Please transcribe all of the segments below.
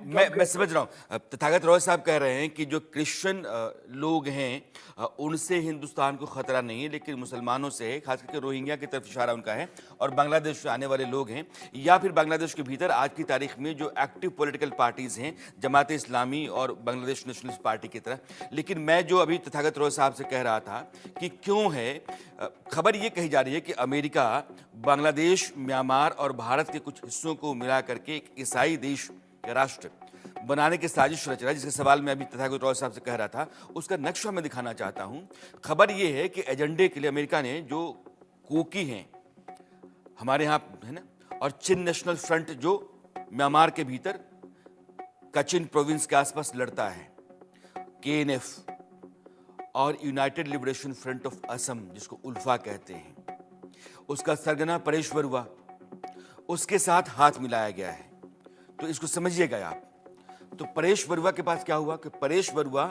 मैं समझ रहा हूँ। तथागत रॉय साहब कह रहे हैं कि जो क्रिश्चियन लोग हैं उनसे हिंदुस्तान को खतरा नहीं है, लेकिन मुसलमानों से है, खास करके रोहिंग्या की तरफ इशारा उनका है, और बांग्लादेश से आने वाले लोग हैं, या फिर बांग्लादेश के भीतर आज की तारीख में जो एक्टिव पॉलिटिकल पार्टीज हैं, जमात इस्लामी और बांग्लादेश नेशनलिस्ट पार्टी की तरह। लेकिन मैं जो अभी तथागत रॉय साहब से कह रहा था कि क्यों है, खबर ये कही जा रही है कि अमेरिका बांग्लादेश, म्यांमार और भारत के कुछ हिस्सों को मिला करके एक ईसाई देश राष्ट्र बनाने की साजिश रच रहा है, जिसके सवाल में अभी तथागत रॉय साहब से कह रहा था, उसका नक्शा मैं दिखाना चाहता हूं। खबर यह है कि एजेंडे के लिए अमेरिका ने जो कोकी हैं हमारे यहां है ना, और चिन नेशनल फ्रंट जो म्यांमार के भीतर कचिन प्रोविंस के आसपास लड़ता है, केएनएफ, और United liberation front of Assam जिसको उल्फा कहते हैं, उसका सरगना परेश बरुआ, उसके साथ हाथ मिलाया गया है। तो इसको समझिएगा आप। तो परेश बरुआ के पास क्या हुआ कि परेश बरुआ,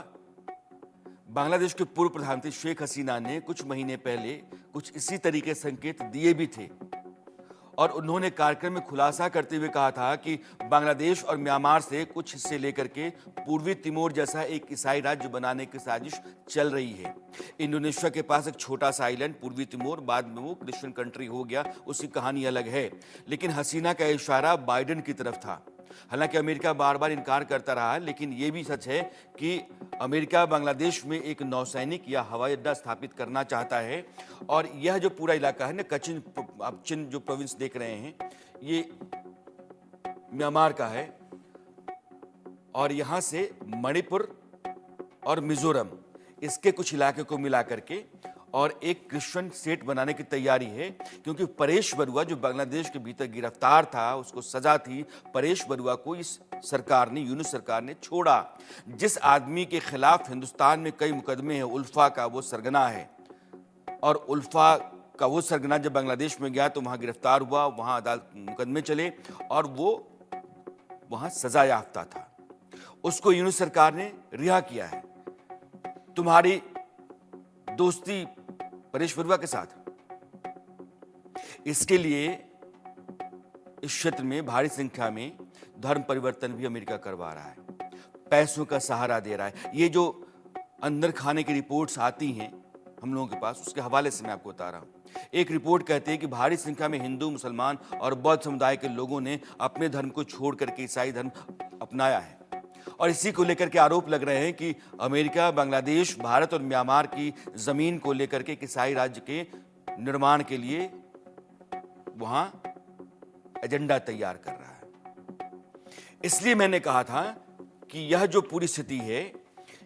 बांग्लादेश के पूर्व प्रधानमंत्री शेख हसीना ने कुछ महीने पहले कुछ इसी तरीके संकेत दिए भी थे, और उन्होंने कार्यक्रम में खुलासा करते हुए कहा था कि बांग्लादेश और म्यांमार से कुछ हिस्से लेकर के पूर्वी तिमोर जैसा एक ईसाई राज्य बनाने की साजिश चल रही है। इंडोनेशिया के पास एक छोटा सा आइलैंड पूर्वी तिमोर, बाद में वो क्रिश्चियन कंट्री हो गया, उसकी कहानी अलग है। लेकिन हसीना का इशारा बाइडेन की तरफ था। हालांकि अमेरिका बार बार इनकार करता रहा, लेकिन यह भी सच है कि अमेरिका बांग्लादेश में एक नौसैनिक या हवाई अड्डा स्थापित करना चाहता है। और यह जो पूरा इलाका है ना, कचिन, आप चिन जो प्रोविंस देख रहे हैं, ये म्यांमार का है, और यहां से मणिपुर और मिजोरम, इसके कुछ इलाके को मिला करके और एक क्रिश्चियन स्टेट बनाने की तैयारी है। क्योंकि परेश बरुआ जो बांग्लादेश के भीतर गिरफ्तार था, उसको सजा थी, परेश बरुआ को इस सरकार ने, यूनुस सरकार ने छोड़ा। जिस आदमी के खिलाफ हिंदुस्तान में कई मुकदमे हैं, उल्फा का वो सरगना है, और उल्फा का वो सरगना जब बांग्लादेश में गया तो वहां गिरफ्तार हुआ, वहां अदालत मुकदमे चले, और वो वहां सजा याफ्ता था। उसको यूनुस सरकार ने रिहा किया है। तुम्हारी दोस्ती परेश बरुआ के साथ, इसके लिए इस क्षेत्र में भारी संख्या में धर्म परिवर्तन भी अमेरिका करवा रहा है, पैसों का सहारा दे रहा है। ये जो अंदर खाने की रिपोर्ट्स आती हैं हम लोगों के पास, उसके हवाले से मैं आपको बता रहा हूं। एक रिपोर्ट कहती है कि भारी संख्या में हिंदू, मुसलमान और बौद्ध समुदाय के लोगों ने अपने धर्म को छोड़ करके ईसाई धर्म अपनाया है, और इसी को लेकर के आरोप लग रहे हैं कि अमेरिका बांग्लादेश, भारत और म्यांमार की जमीन को लेकर के ईसाई राज्य के निर्माण के लिए वहां एजेंडा तैयार कर रहा है। इसलिए मैंने कहा था कि यह जो पूरी स्थिति है,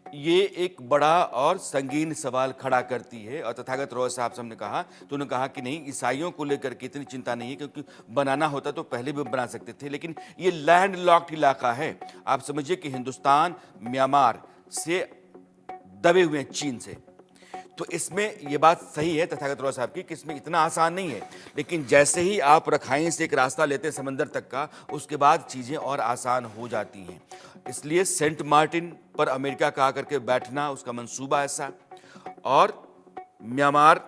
ये एक बड़ा और संगीन सवाल खड़ा करती है। और तथागत रॉय साहब से हमने कहा तो उन्होंने कहा कि नहीं, ईसाइयों को लेकर के इतनी चिंता नहीं है, क्योंकि बनाना होता तो पहले भी बना सकते थे, लेकिन ये लैंड लॉक्ड इलाका है। आप समझिए कि हिंदुस्तान म्यांमार से दबे हुए हैं चीन से। तो इसमें ये बात सही है तथागत रॉय साहब की कि इसमें इतना आसान नहीं है, लेकिन जैसे ही आप रखाइन से एक रास्ता लेते हैं समंदर तक का, उसके बाद चीज़ें और आसान हो जाती हैं। इसलिए सेंट मार्टिन पर अमेरिका का आकर के बैठना, उसका मंसूबा ऐसा, और म्यांमार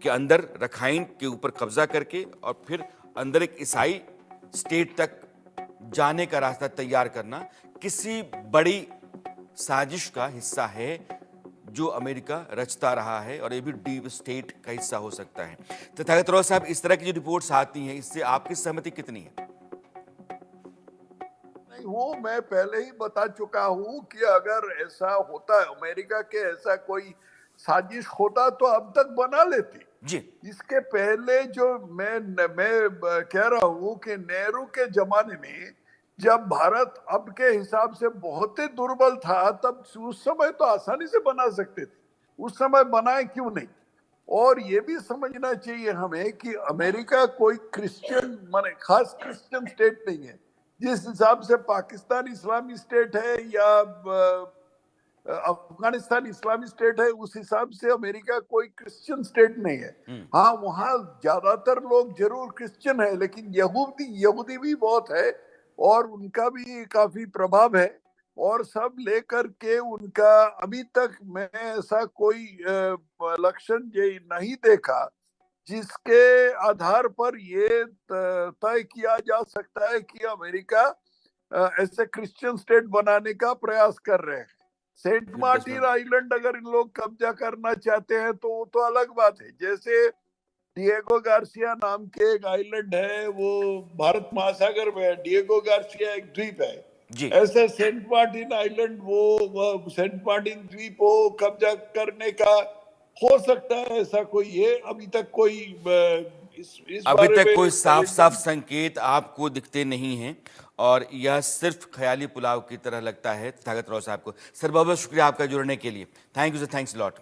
के अंदर रखाइन के ऊपर कब्जा करके और फिर अंदर एक ईसाई स्टेट तक जाने का रास्ता तैयार करना किसी बड़ी साजिश का हिस्सा है जो अमेरिका रचता रहा है, और ये भी डीप स्टेट का हिस्सा हो सकता है। तथागत रॉय साहब, इस तरह की जो रिपोर्ट्स आती हैं, इससे आपकी सहमति कितनी है? नहीं, वो मैं पहले ही बता चुका हूं कि अगर ऐसा होता, अमेरिका के ऐसा कोई साजिश होता तो अब तक बना लेती जी। इसके पहले। जो मैं कह रहा हूं कि नेहरू के जमाने में जब भारत अब के हिसाब से बहुत ही दुर्बल था, तब उस समय तो आसानी से बना सकते थे, उस समय बनाए क्यों नहीं। और ये भी समझना चाहिए हमें कि अमेरिका कोई क्रिश्चियन, माने खास क्रिश्चियन स्टेट नहीं है। जिस हिसाब से पाकिस्तान इस्लामी स्टेट है या अफगानिस्तान इस्लामी स्टेट है, उस हिसाब से अमेरिका कोई क्रिश्चियन स्टेट नहीं है। हाँ, वहाँ ज्यादातर लोग जरूर क्रिश्चियन है, लेकिन यहूदी यहूदी भी बहुत है, और उनका भी काफी प्रभाव है। और सब लेकर के उनका अभी तक मैं ऐसा कोई लक्षण नहीं देखा जिसके आधार पर ये तय किया जा सकता है कि अमेरिका ऐसे क्रिश्चियन स्टेट बनाने का प्रयास कर रहे हैं। सेंट फिर मार्टिन आइलैंड अगर इन लोग कब्जा करना चाहते हैं तो वो तो अलग बात है। जैसे डिएगो गार्सिया नाम के एक आइलैंड है, वो भारत महासागर में है। डिएगो गार्सिया एक द्वीप है। जी ऐसे सेंट मार्टिन आइलैंड, वो सेंट मार्टिन द्वीप को कब्जा करने का हो सकता है ऐसा कोई है। अभी तक कोई इस अभी बारे तक में कोई साफ साफ कैलेंडर। संकेत आपको दिखते नहीं हैं और यह सिर्फ ख्याली पुलाव की तरह लगता है। तथागत राव साहब को सर बहुत बहुत शुक्रिया आपका जुड़ने के लिए। Thank you sir, thanks lot.